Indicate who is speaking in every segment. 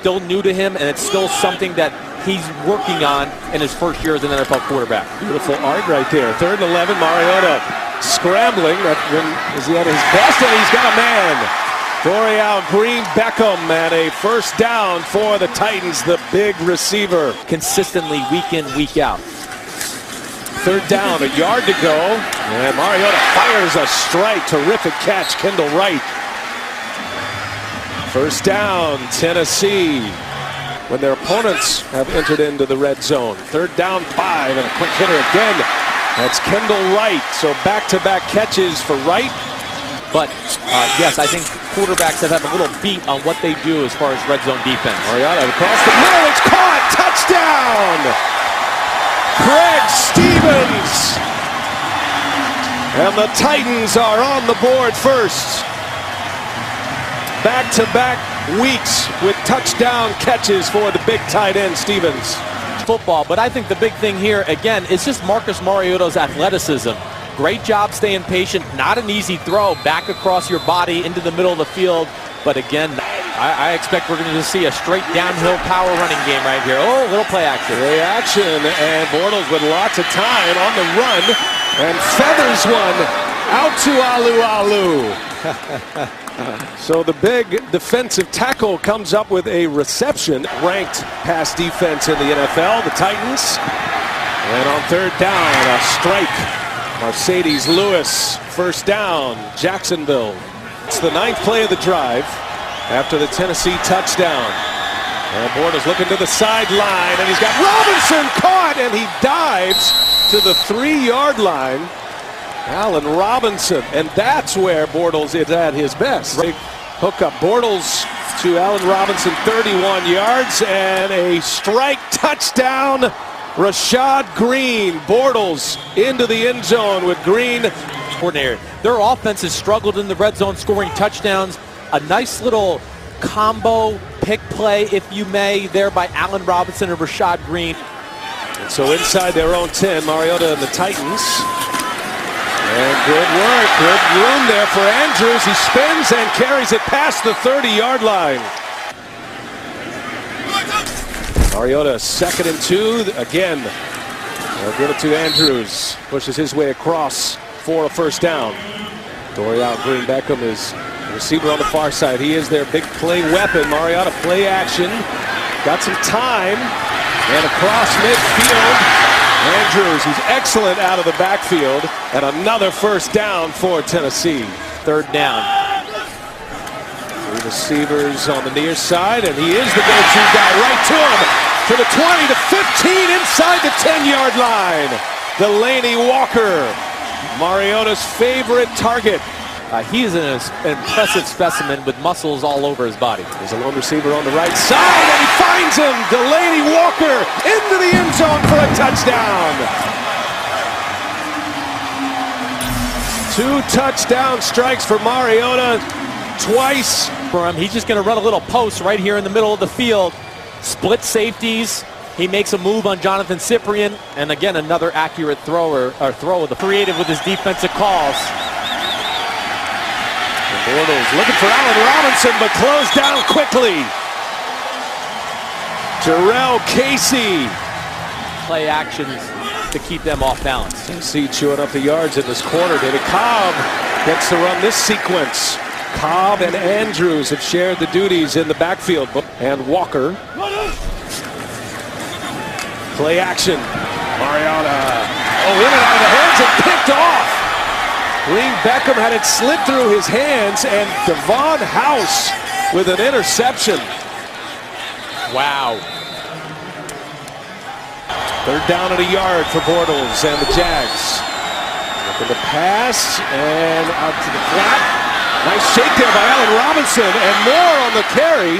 Speaker 1: still new to him, and it's still something that he's working on in his first year as an NFL quarterback.
Speaker 2: Beautiful art right there. 3rd and 11, Mariota scrambling. Is he at his best? And he's got a man. Dorial Green-Beckham, and a first down for the Titans, the big receiver.
Speaker 1: Consistently week in, week out.
Speaker 2: 3rd down, a yard to go. And Mariota fires a strike. Terrific catch, Kendall Wright. First down, Tennessee. When their opponents have entered into the red zone. 3rd down, 5, and a quick hitter again. That's Kendall Wright. So back-to-back catches for Wright.
Speaker 1: But yes, I think quarterbacks have a little beat on what they do as far as red zone defense.
Speaker 2: Mariota across the middle, it's caught, touchdown! Craig Stevens! And the Titans are on the board first. Back-to-back weeks with touchdown catches for the big tight end Stevens.
Speaker 1: Football, but I think the big thing here, again, is just Marcus Mariota's athleticism. Great job staying patient. Not an easy throw back across your body into the middle of the field. But again, I expect we're going to see a straight downhill power running game right here. Oh, little play action.
Speaker 2: Play action, and Bortles with lots of time on the run. And feathers one out to Alu. So the big defensive tackle comes up with a reception. Ranked pass defense in the NFL, the Titans. And on 3rd down, a strike. Mercedes Lewis, first down, Jacksonville. It's the 9th play of the drive after the Tennessee touchdown. And Bortles looking to the sideline, and he's got Robinson caught, and he dives to the 3-yard line. Allen Robinson, and that's where Bortles is at his best. Big hookup. Bortles to Allen Robinson, 31 yards, and a strike touchdown. Rashad Green, Bortles into the end zone with Green.
Speaker 1: Coordinator. Their offense has struggled in the red zone scoring touchdowns. A nice little combo pick play, if you may, there by Allen Robinson and Rashad Green.
Speaker 2: And so inside their own 10, Mariota and the Titans. And good work, good room there for Andrews. He spins and carries it past the 30-yard line. Mariota, 2nd and 2. Again, they'll give it to Andrews. Pushes his way across for a first down. Dorial Green-Beckham is the receiver on the far side. He is their big play weapon. Mariota play action. Got some time. And across midfield. Andrews, who's excellent out of the backfield. And another first down for Tennessee.
Speaker 1: 3rd down.
Speaker 2: 3 receivers on the near side, and he is the go-to guy right to him. To the 20, to 15, inside the 10-yard line. Delaney Walker, Mariota's favorite target.
Speaker 1: He is an impressive specimen with muscles all over his body.
Speaker 2: There's a lone receiver on the right side, and he finds him. Delaney Walker into the end zone for a touchdown. 2 touchdown strikes for Mariota. Twice.
Speaker 1: For him, he's just going to run a little post right here in the middle of the field. Split safeties. He makes a move on Jonathan Cyprien, and again another accurate throw of the creative with his defensive calls.
Speaker 2: And Bortles looking for Allen Robinson, but closed down quickly. Jarrell Casey.
Speaker 1: Play actions to keep them off balance.
Speaker 2: Tennessee chewing up the yards in this quarter. David Cobb gets to run this sequence. Cobb and Andrews have shared the duties in the backfield. And Walker. Play action. Mariota. Oh, in and out of the hands and picked off. Green-Beckham had it slid through his hands, and Devon House with an interception.
Speaker 1: Wow.
Speaker 2: 3rd down and a yard for Bortles and the Jags. Looking to pass and out to the flat. Nice shake there by Allen Robinson, and more on the carry.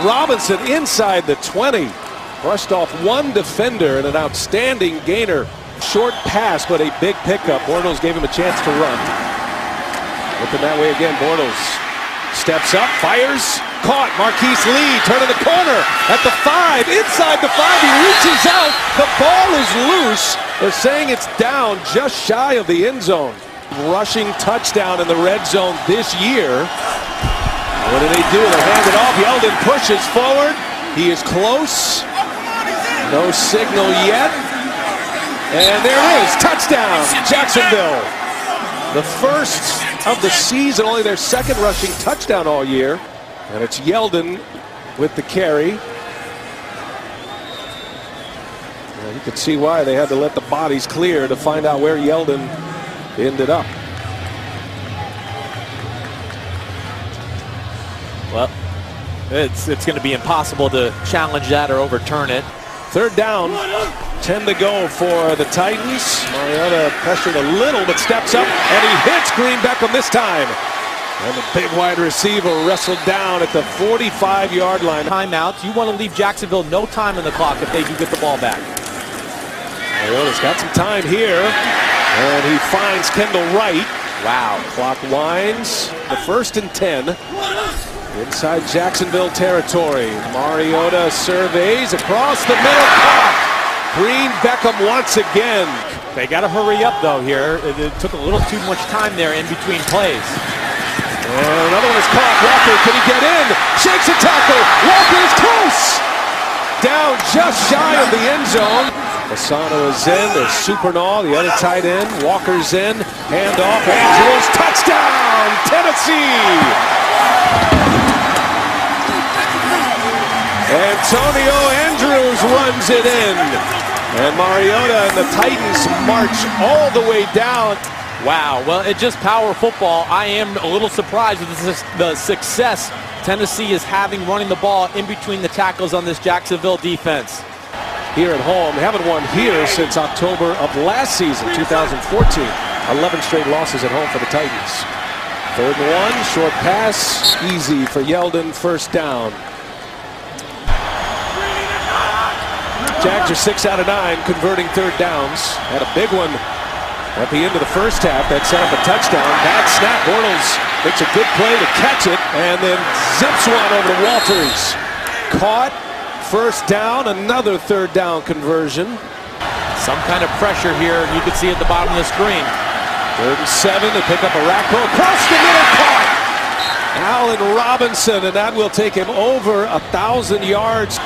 Speaker 2: Robinson inside the 20. Brushed off one defender and an outstanding gainer. Short pass, but a big pickup. Bortles gave him a chance to run. Looking that way again, Bortles steps up, fires, caught. Marquise Lee turning the corner at the 5. Inside the 5, he reaches out. The ball is loose. They're saying it's down just shy of the end zone. Rushing touchdown in the red zone this year. What do? They hand it off. Yeldon pushes forward. He is close. No signal yet. And there it is. Touchdown, Jacksonville. The first of the season, only their second rushing touchdown all year. And it's Yeldon with the carry. You could see why they had to let the bodies clear to find out where Yeldon ended up.
Speaker 1: Well, it's going to be impossible to challenge that or overturn it.
Speaker 2: Third down, 10 to go for the Titans. Mariota pressured a little, but steps up, and he hits Green Beckham this time. And the big wide receiver wrestled down at the 45-yard line.
Speaker 1: Timeouts. You want to leave Jacksonville no time on the clock if they do get the ball back.
Speaker 2: Mariota's got some time here, and he finds Kendall Wright. Wow. Clock winds. The 1st and 10. Inside Jacksonville territory. Mariota surveys across the middle. Green Beckham once again.
Speaker 1: They got to hurry up, though, here. It took a little too much time there in between plays.
Speaker 2: And another one is caught. Walker, can he get in? Shakes a tackle. Walker is close. Down just shy of the end zone. Fasano is in. There's Supernall, the other tight end. Walker's in. Hand off. Andrews. Touchdown, Tennessee. Antonio Andrews runs it in. And Mariota and the Titans march all the way down.
Speaker 1: Wow, well, it's just power football. I am a little surprised with the success Tennessee is having running the ball in between the tackles on this Jacksonville defense.
Speaker 2: Here at home, they haven't won here since October of last season, 2014. 11 straight losses at home for the Titans. 3rd and 1, short pass, easy for Yeldon, first down. Jags are 6 out of 9 converting third downs. Had a big one at the end of the first half that set up a touchdown. Bad snap. Bortles makes a good play to catch it and then zips one over to Walters. Caught. First down. Another third down conversion.
Speaker 1: Some kind of pressure here. You can see at the bottom of the screen.
Speaker 2: 3rd and 7. They pick up a rack pull across the middle. Caught. Allen Robinson, and that will take him over 1,000 yards.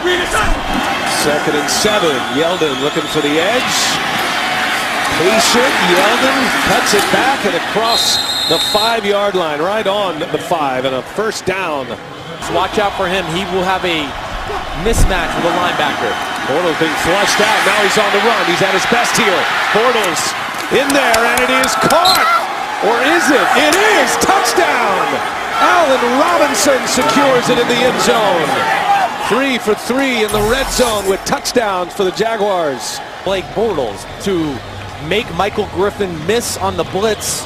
Speaker 2: 2nd and 7. Yeldon looking for the edge. Patient. Yeldon cuts it back and across the 5-yard line, right on the 5, and a first down.
Speaker 1: So watch out for him. He will have a mismatch with a linebacker.
Speaker 2: Bortles being flushed out. Now he's on the run. He's at his best here. Bortles in there, and it is caught. Or is it? It is. Touchdown. Allen Robinson secures it in the end zone. 3 for 3 in the red zone with touchdowns for the Jaguars.
Speaker 1: Blake Bortles to make Michael Griffin miss on the blitz,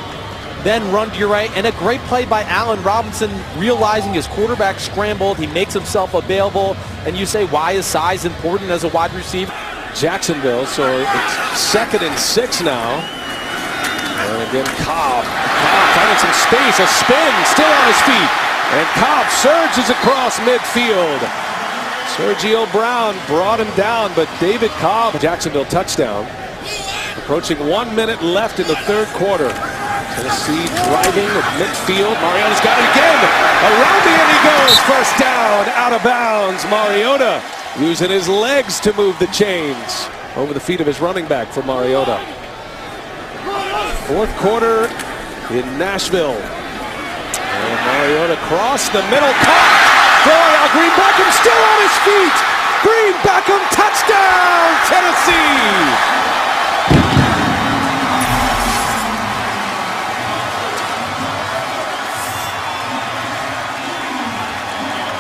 Speaker 1: then run to your right, and a great play by Allen Robinson, realizing his quarterback scrambled. He makes himself available, and you say, why is size important as a wide receiver?
Speaker 2: Jacksonville, so it's 2nd and 6 now. And again, Cobb finding some space, a spin, still on his feet. And Cobb surges across midfield. Sergio Brown brought him down, but David Cobb, Jacksonville touchdown. Approaching 1 minute left in the 3rd quarter. Tennessee driving at midfield. Mariota's got it again. Around the end he goes. First down, out of bounds. Mariota using his legs to move the chains. Over the feet of his running back for Mariota. 4th quarter in Nashville. And Mariota crossed the middle. Caught. Throwing out. Green Beckham still on his feet. Green Beckham touchdown, Tennessee.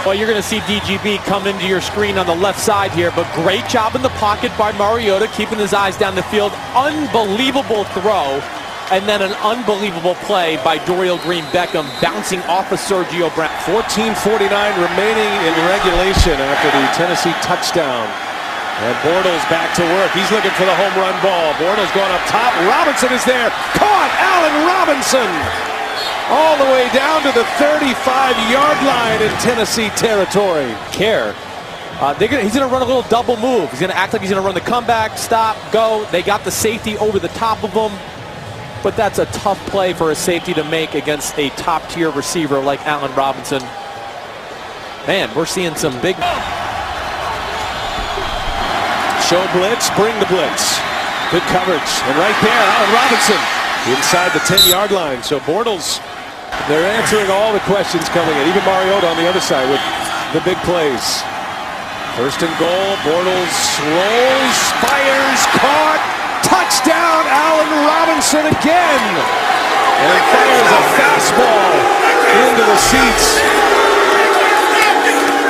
Speaker 1: Well, you're going to see DGB come into your screen on the left side here, but great job in the pocket by Mariota, keeping his eyes down the field. Unbelievable throw, and then an unbelievable play by Dorial Green Beckham, bouncing off of Sergio Brown.
Speaker 2: 14:49 remaining in regulation after the Tennessee touchdown. And Bortles back to work. He's looking for the home run ball. Bortles going up top. Robinson is there. Caught! Allen Robinson! All the way down to the 35-yard line in Tennessee territory.
Speaker 1: He's going to run a little double move. He's going to act like he's going to run the comeback, stop, go. They got the safety over the top of him. But that's a tough play for a safety to make against a top-tier receiver like Allen Robinson. Man, we're seeing some big...
Speaker 2: Show blitz, bring the blitz. Good coverage. And right there, Allen Robinson inside the 10-yard line. So Bortles, they're answering all the questions coming in. Even Mariota on the other side with the big plays. First and goal, Bortles rolls, fires, caught, touchdown, Allen Robinson again. And fires a fastball into the seats.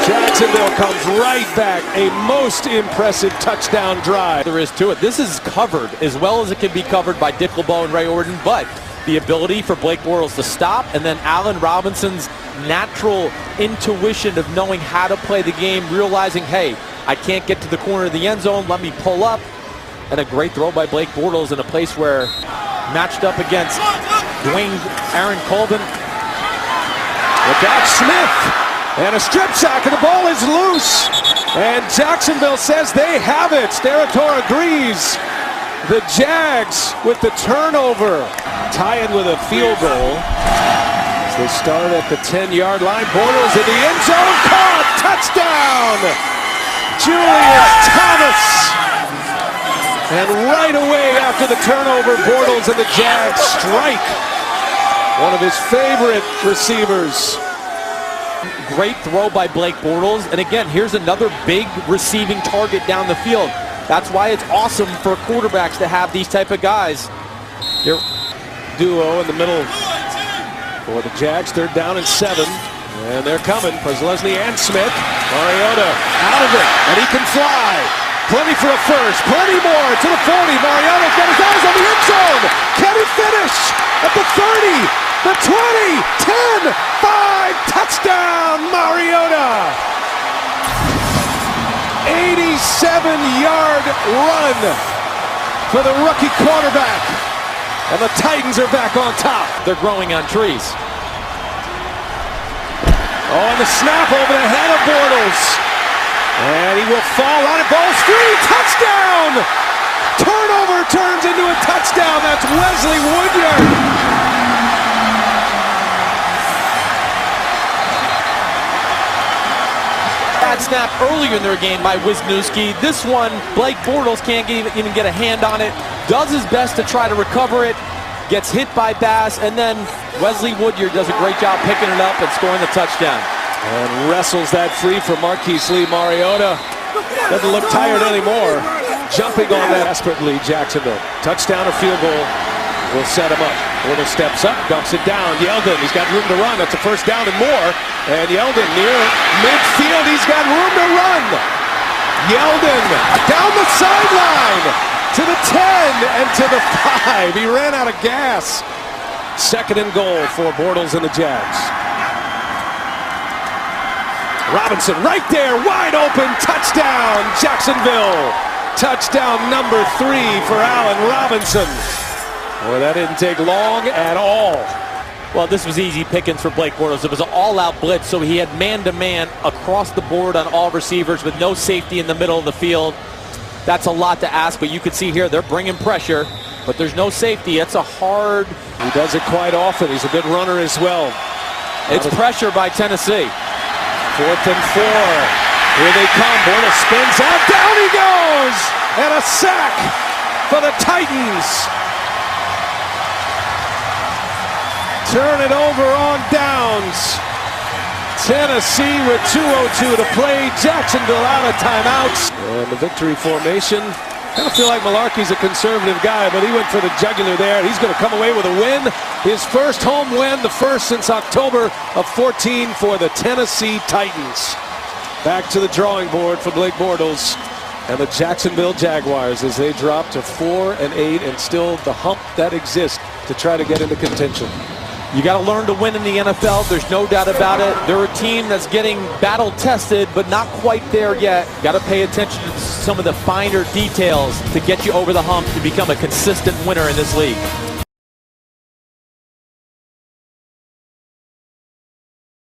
Speaker 2: Jacksonville comes right back. A most impressive touchdown drive.
Speaker 1: There is to it. This is covered as well as it can be covered by Dick LeBeau and Ray Orton, but the ability for Blake Bortles to stop, and then Allen Robinson's natural intuition of knowing how to play the game, realizing, hey, I can't get to the corner of the end zone, let me pull up. And a great throw by Blake Bortles in a place where matched up against Aaron Colvin.
Speaker 2: Look out, Smith! And a strip sack, and the ball is loose. And Jacksonville says they have it. Steratore agrees. The Jags with the turnover. Tie it with a field goal. As they start at the 10-yard line. Bortles in the end zone. Caught! Touchdown! Julius Thomas. And right away after the turnover, Bortles and the Jags strike one of his favorite receivers.
Speaker 1: Great throw by Blake Bortles. And again, here's another big receiving target down the field. That's why it's awesome for quarterbacks to have these type of guys.
Speaker 2: Your duo in the middle for the Jags. 3rd down and 7. And they're coming. Preslesley and Smith. Mariota out of it. And he can fly. Plenty for a first. Plenty more to the 40. Mariota's got his eyes on the end zone. Can he finish at the 30? The 20, 10, 5, touchdown, Mariota! 87-yard run for the rookie quarterback. And the Titans are back on top.
Speaker 1: They're growing on trees.
Speaker 2: Oh, and the snap over the head of Bortles. And he will fall on it. Ball's free, touchdown! Turnover turns into a touchdown. That's Wesley Woodyard.
Speaker 1: Snap earlier in their game by Wisniewski. This one, Blake Bortles can't even get a hand on it. Does his best to try to recover it. Gets hit by Bass, and then Wesley Woodyard does a great job picking it up and scoring the touchdown.
Speaker 2: And wrestles that free for Marquise Lee. Mariota doesn't look tired anymore. Jumping on that desperately, Jacksonville. Touchdown or field goal will set him up. Bortles steps up, dumps it down. Yeldon, he's got room to run. That's a first down and more. And Yeldon near midfield, he's got room to run. Yeldon down the sideline to the 10 and to the 5. He ran out of gas. 2nd and goal for Bortles and the Jags. Robinson right there, wide open, touchdown, Jacksonville. Touchdown number 3 for Allen Robinson. Boy, that didn't take long at all.
Speaker 1: Well, this was easy pickings for Blake Bortles. It was an all-out blitz, so he had man-to-man across the board on all receivers with no safety in the middle of the field. That's a lot to ask, but you can see here they're bringing pressure, but there's no safety. It's a hard...
Speaker 2: He does it quite often. He's a good runner as well.
Speaker 1: It's pressure by Tennessee.
Speaker 2: 4th and 4. Here they come. Bortles spins out. Down he goes! And a sack for the Titans. Turn it over on downs. Tennessee with 2:02 to play. Jacksonville out of timeouts. And the victory formation. Kind of feel like Malarkey's a conservative guy, but he went for the jugular there. He's going to come away with a win. His first home win, the first since October of 14 for the Tennessee Titans. Back to the drawing board for Blake Bortles and the Jacksonville Jaguars as they drop to 4-8 and still the hump that exists to try to get into contention.
Speaker 1: You got to learn to win in the NFL. There's no doubt about it. They're a team that's getting battle-tested, but not quite there yet. Got to pay attention to some of the finer details to get you over the hump to become a consistent winner in this league.